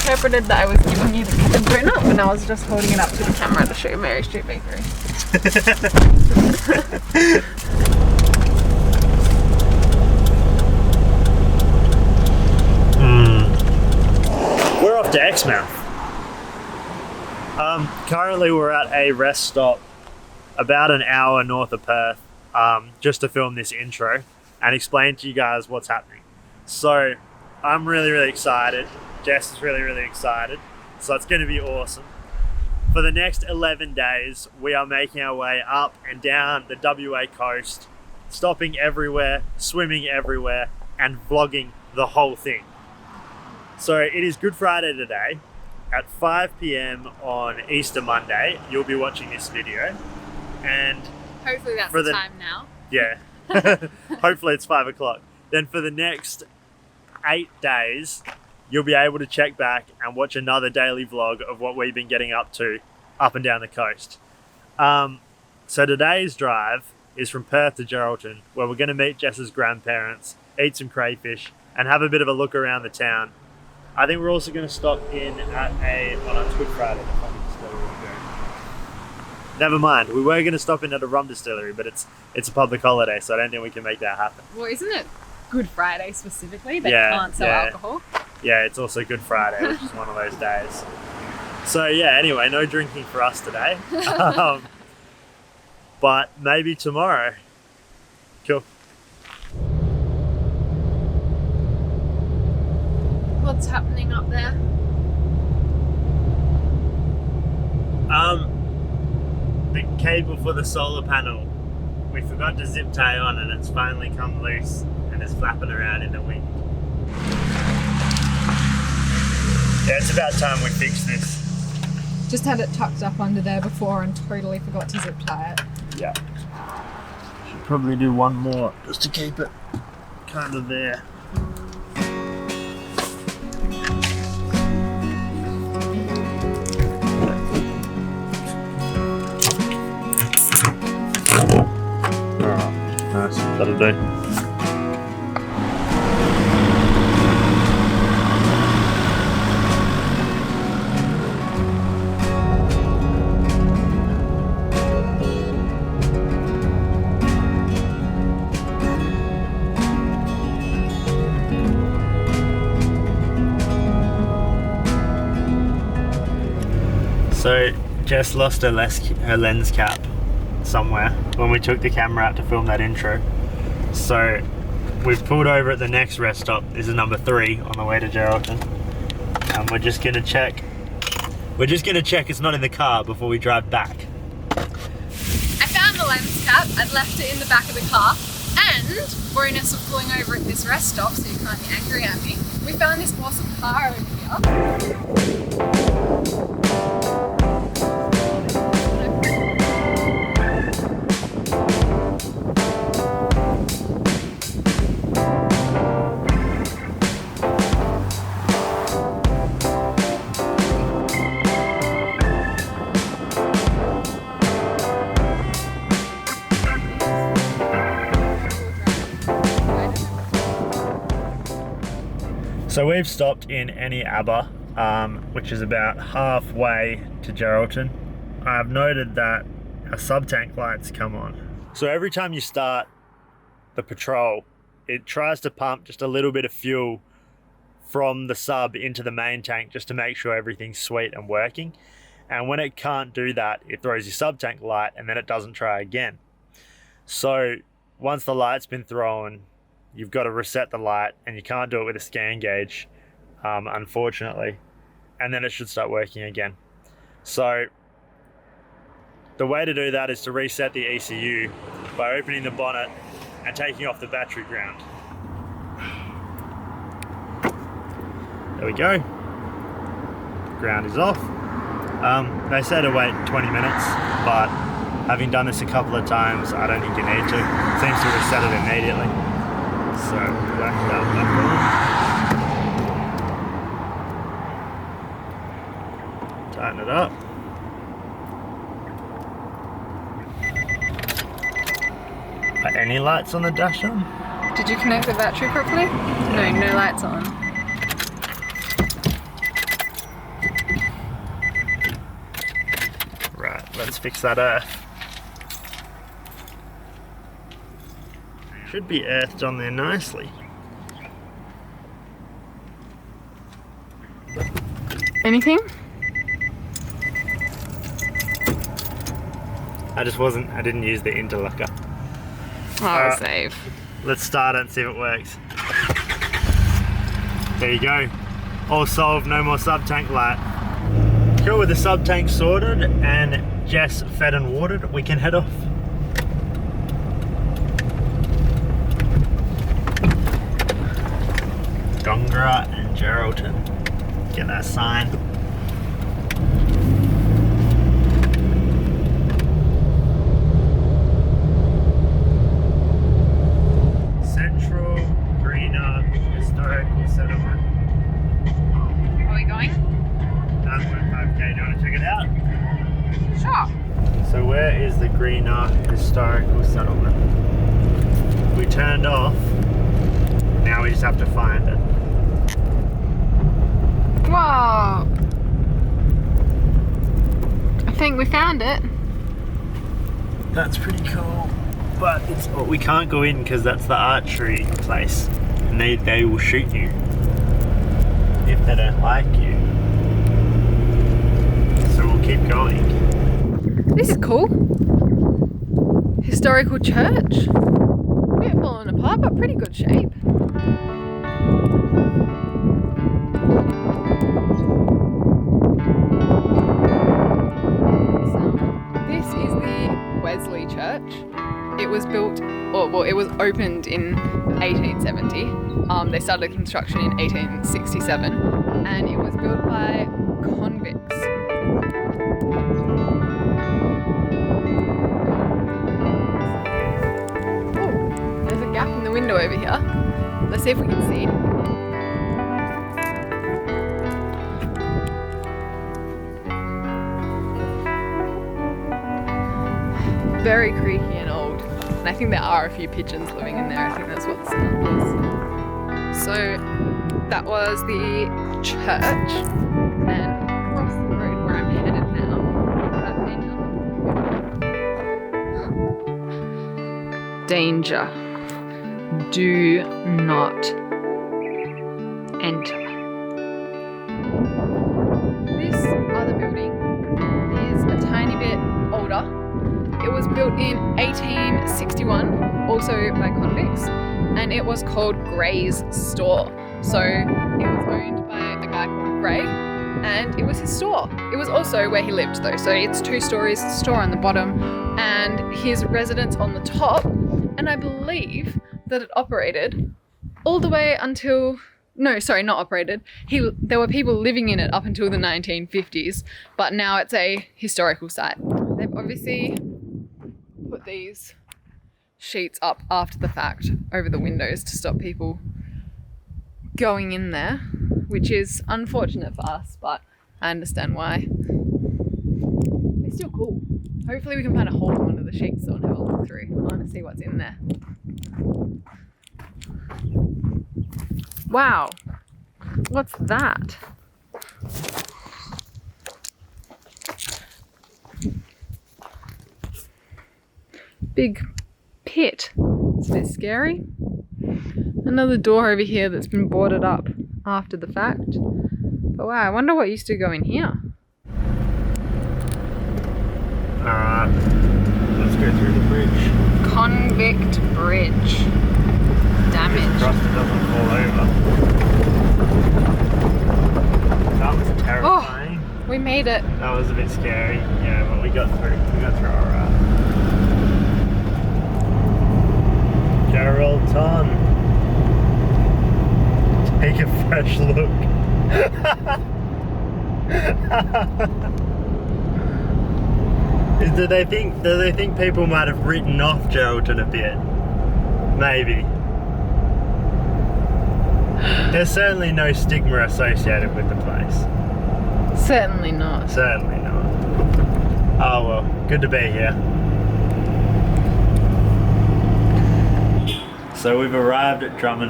interpreted that I was giving you the donut when I was just holding it up to the camera to show Mary Street Bakery. We're off to Exmouth. Currently we're at a rest stop about an hour north of Perth, just to film this intro and explain to you guys what's happening. So I'm really excited. Jess is really excited. So it's going to be awesome. For the next 11 days, we are making our way up and down the WA coast, stopping everywhere, swimming everywhere, and vlogging the whole thing. So it is Good Friday today. At 5 PM on Easter Monday, you'll be watching this video. And hopefully that's the time now. Yeah. Hopefully it's 5 o'clock. Then for the next 8 days, you'll be able to check back and watch another daily vlog of what we've been getting up to up and down the coast. So today's drive is from Perth to Geraldton, where we're going to meet Jess's grandparents, eat some crayfish, and have a bit of a look around the town. I think we're also going to stop in at it's Good Friday, the rum distillery we're going. Never mind, we were going to stop in at a rum distillery, but it's a public holiday, so I don't think we can make that happen. Well, isn't it Good Friday specifically? They can't sell alcohol. Yeah, it's also Good Friday, which is one of those days. So yeah, anyway, no drinking for us today. But maybe tomorrow. Cool. What's happening up there? The cable for the solar panel, we forgot to zip tie on and it's finally come loose and it's flapping around in the wind. Yeah, it's about time we fix this. Just had it tucked up under there before and totally forgot to zip tie it. Yeah. Should probably do one more just to keep it kind of there. Nice, that'll do. So Jess lost her lens cap somewhere when we took the camera out to film that intro. So we've pulled over at the next rest stop. This is number 3 on the way to Geraldton. And we're just gonna check it's not in the car before we drive back. I found the lens cap. I'd left it in the back of the car. And bonus of pulling over at this rest stop, so you can't be angry at me, we found this awesome car over here. So we've stopped in Any Aber, which is about halfway to Geraldton. I've noted that our sub-tank lights come on. So every time you start the patrol, it tries to pump just a little bit of fuel from the sub into the main tank just to make sure everything's sweet and working. And when it can't do that, it throws your sub-tank light and then it doesn't try again. So once the light's been thrown, you've got to reset the light, and you can't do it with a scan gauge, unfortunately, and then it should start working again. So the way to do that is to reset the ECU by opening the bonnet and taking off the battery ground. There we go. Ground is off. They say to wait 20 minutes, but having done this a couple of times, I don't think you need to. It seems to reset it immediately. So whack that back on. Tighten it up. Are any lights on the dash on? Did you connect the battery properly? No, no lights on. let's fix that earth. Should be earthed on there nicely. Anything? I didn't use the interlocker. Oh, save. Let's start it and see if it works. There you go. All solved, no more sub-tank light. Cool, with the sub-tank sorted and Jess fed and watered, we can head off. Gongra and Geraldton. Get that sign. Central Greener Historical Settlement. Are we going? 9.5k, do you want to check it out? Sure. So where is the Greener Historical Settlement? We turned off, now we just have to find it. Whoa! I think we found it. That's pretty cool. But we can't go in because that's the archery place. And they will shoot you if they don't like you. So we'll keep going. This is cool. Historical church. A bit falling apart, but pretty good shape. This is the Wesley Church. It was built, it was opened in 1870. They started construction in 1867, and it was built by convicts. Oh, there's a gap in the window over here. Let's see if we can see. Very creaky and old, and I think there are a few pigeons living in there. I think that's what the sound is. So that was the church, and across the road where I'm headed now, danger. Do not enter. This other building is a tiny bit older. It was built in 1861, also by convicts, and it was called Gray's Store. So it was owned by a guy called Gray, and it was his store. It was also where he lived though, so it's 2 stories, store on the bottom, and his residence on the top, and I believe that it operated all the way until, no, sorry, not operated. There were people living in it up until the 1950s, but now it's a historical site. They've obviously put these sheets up after the fact over the windows to stop people going in there, which is unfortunate for us, but I understand why. It's still cool. Hopefully we can find a hole in one of the sheets so and have a look through. I want to see what's in there. Wow, what's that? Big pit. It's a bit scary. Another door over here that's been boarded up after the fact. But wow, I wonder what used to go in here. Alright, let's go through the bridge. Convict Bridge. Damage. Trust it doesn't fall over. That was terrifying. Oh, we made it. That was a bit scary. Yeah, but we got through. We got through alright. Geraldton. Take a fresh look. Do they think people might have written off Geraldton a bit? Maybe. There's certainly no stigma associated with the place. Certainly not. Certainly not. Oh well, good to be here. So we've arrived at Cove.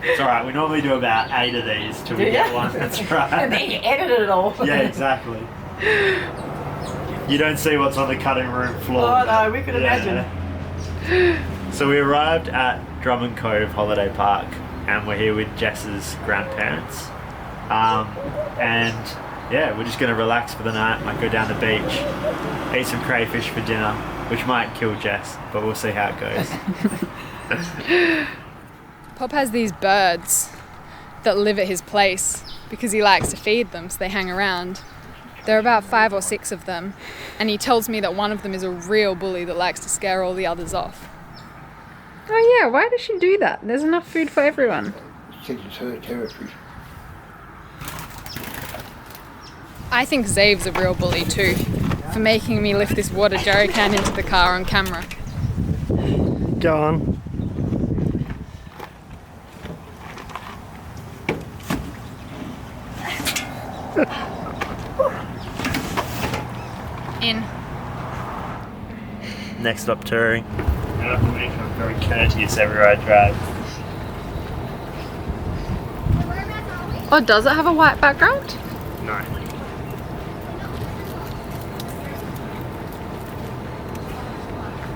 It's alright, we normally do about 8 of these till we get one. That's right. And then you edit it all. Yeah, exactly. You don't see what's on the cutting room floor. Oh no, we could imagine. So we arrived at Drummond Cove Holiday Park and we're here with Jess's grandparents. And yeah, we're just going to relax for the night, might go down the beach, eat some crayfish for dinner, which might kill Jess, but we'll see how it goes. Pop has these birds that live at his place because he likes to feed them, so they hang around. There are about 5 or 6 of them, and he tells me that one of them is a real bully that likes to scare all the others off. Oh yeah, why does she do that? There's enough food for everyone. Because it's her territory. I think Xav's a real bully too, for making me lift this water jerry can into the car on camera. Go on. In. Next stop, touring. I have to make sure I'm very courteous everywhere I drive. Oh, does it have a white background? No.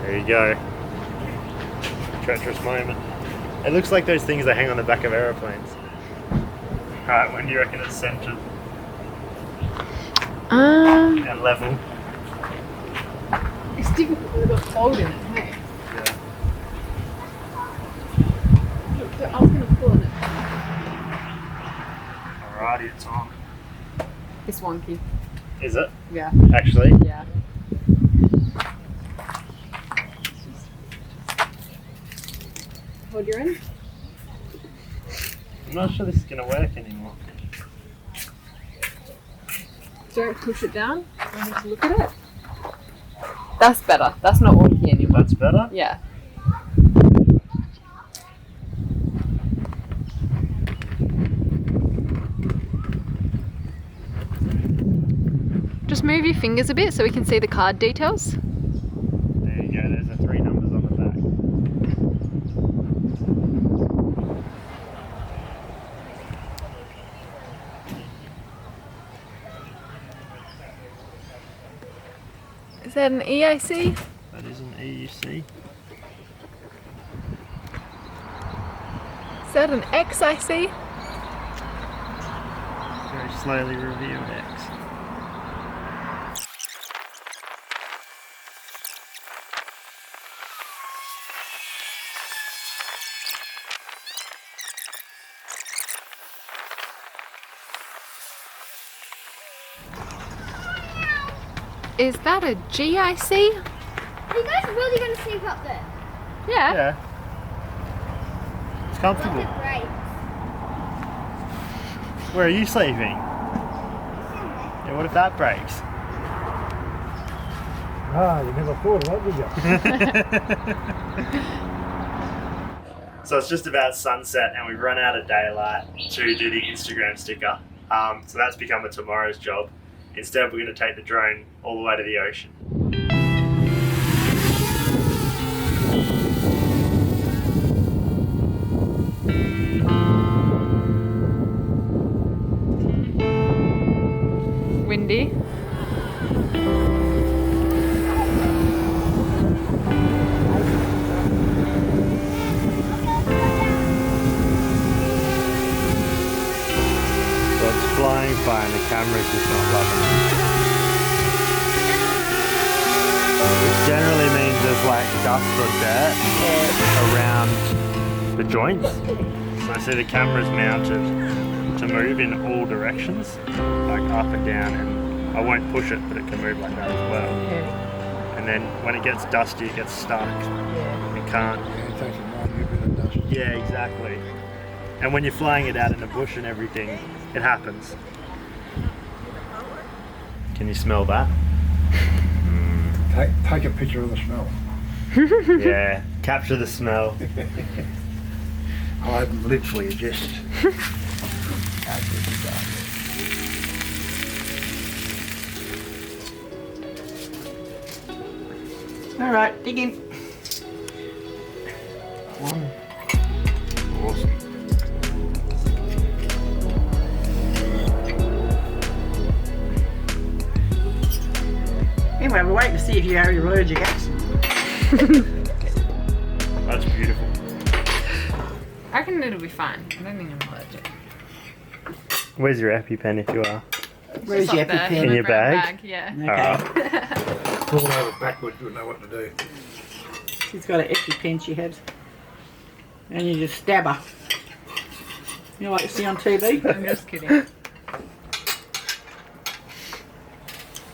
There you go. Treacherous moment. It looks like those things that hang on the back of aeroplanes. Alright, when do you reckon it's centered and level? It's difficult with a fold in it, hey? Yeah. Look, I was going to pull on it. Alrighty, it's on. It's wonky. Is it? Yeah. Actually? Yeah. Hold your end. I'm not sure this is going to work anymore. Don't push it down. I need to look at it. That's better. That's not wonky anymore. That's better? Yeah. Just move your fingers a bit so we can see the card details. There you go, there's the 3 numbers on the back. Is that an EIC? That is an EUC. Is that an XIC? Very slowly revealed X. Is that a GIC? Are you guys really going to sleep up there? Yeah. Yeah. It's comfortable. Look at brakes. Where are you sleeping? Yeah, what if that breaks? Ah, you never thought of that, did you? So it's just about sunset and we've run out of daylight to do the Instagram sticker. So that's become a tomorrow's job. Instead, we're going to take the drone all the way to the ocean. Windy. So it's flying fine, the camera's just not loving it. Which generally means there's like dust or dirt around the joints. So I see the camera's mounted to move in all directions, like up and down, and I won't push it, but it can move like that as well. Yeah. And then when it gets dusty, it gets stuck. Yeah. It can't. Yeah, it takes a while to get rid of dust. Yeah, exactly. And when you're flying it out in the bush and everything, it happens. Can you smell that? Take a picture of the smell. Yeah, capture the smell. I'm literally just... Alright, dig in. Awesome. you how you're allergic, X. That's beautiful. I reckon it'll be fine. I don't think I'm allergic. Where's your EpiPen if you are? Where's Just your up there EpiPen? In my your brown bag? Yeah. Okay. Pull over backwards, wouldn't know what to do. She's got an EpiPen she has. And you just stab her. You know what you see on TV? I'm just kidding.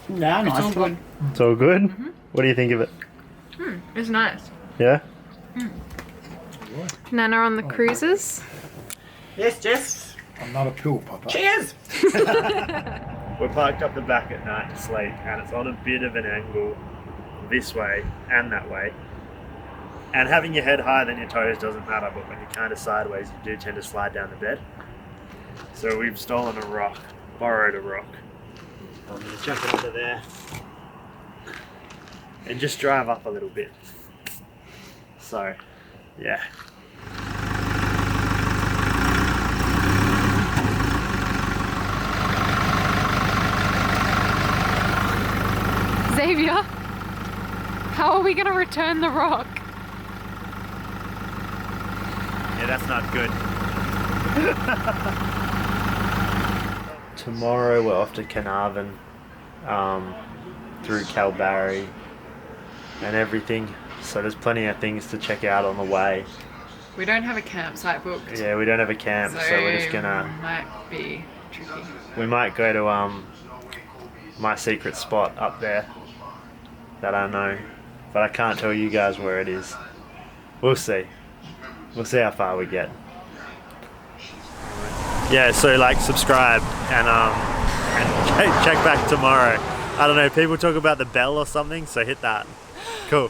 No, nice. It's all good. It's all good? What do you think of it? It's nice. Yeah? Nana on the cruises. Yes, Jess. I'm not a pill popper. Cheers. We're parked up the back at night to sleep, and it's on a bit of an angle this way and that way. And having your head higher than your toes doesn't matter, but when you're kind of sideways, you do tend to slide down the bed. So we've stolen a rock, borrowed a rock. I'm going to chuck it under there and just drive up a little bit. So, yeah. Xavier, how are we going to return the rock? Yeah, that's not good. Tomorrow we're off to Carnarvon, through Kalbarri and everything. So there's plenty of things to check out on the way. We don't have a campsite booked. Yeah, we don't have a camp, so we're just gonna. Might be tricky. We might go to my secret spot up there that I know, but I can't tell you guys where it is. We'll see. We'll see how far we get. Yeah, so like, subscribe and check back tomorrow. I don't know, people talk about the bell or something, so hit that. Cool.